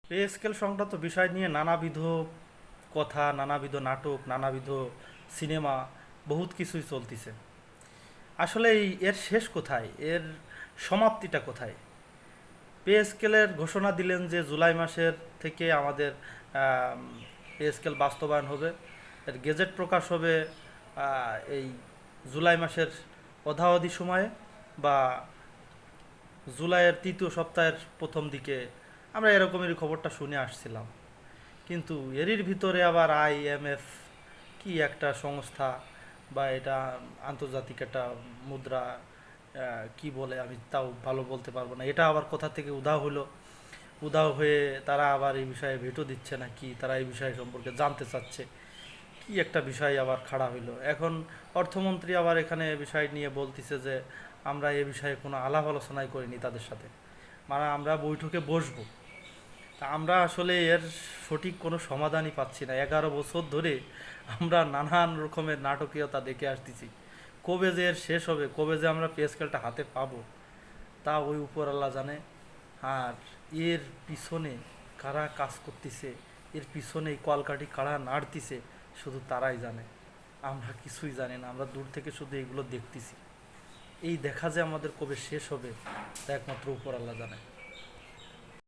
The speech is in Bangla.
পে স্কেল সংক্রান্ত বিষয় নিয়ে নানাবিধ কথা, নানাবিধ নাটক, নানাবিধ সিনেমা, বহুত কিছুই চলতিছে। আসলে এর শেষ কোথায়, এর সমাপ্তিটা কোথায়? পে স্কেলের ঘোষণা দিলেন যে জুলাই মাসের থেকে আমাদের পে স্কেল বাস্তবায়ন হবে। এর গেজেট প্রকাশ হবে এই জুলাই মাসের অধাবধি সময়ে, বা জুলাইয়ের তৃতীয় সপ্তাহের প্রথম দিকে। আমরা এরকমেরই খবরটা শুনে আসছিলাম। কিন্তু এরই ভিতরে আবার IMF কি একটা সংস্থা, বা এটা আন্তর্জাতিক একটা মুদ্রা, কি বলে আমি তাও ভালো বলতে পারবো না, এটা আবার কোথা থেকে উধাও হলো। উধাও হয়ে তারা আবার এই বিষয়ে ভেটো দিচ্ছে না কি, তারা এই বিষয় সম্পর্কে জানতে চাচ্ছে, কি একটা বিষয় আবার খাড়া হইলো এখন। অর্থমন্ত্রী আবার এখানে এ বিষয় নিয়ে বলতেছে যে আমরা এ বিষয়ে কোনো আলাপ আলোচনাই করিনি তাদের সাথে, মানে আমরা বৈঠকে বসবো। তা আমরা আসলে এর সঠিক কোনো সমাধানই পাচ্ছি না। 11 বছর ধরে আমরা নানান রকমের নাটকীয়তা দেখে আসতেছি। কবে যে এর শেষ হবে, কবে যে আমরা পে স্কেলটা হাতে পাবো, তা ওই উপরওয়ালা জানে। আর এর পিছনে কারা কাজ করতেছে, এর পিছনে এই কলকাঠি কারা নাড়তিছে, শুধু তারাই জানে। আমরা কিছুই জানি না, আমরা দূর থেকে শুধু এগুলো দেখতেছি। এই দেখা যে আমাদের কবে শেষ হবে, তা একমাত্র উপরওয়ালা জানে।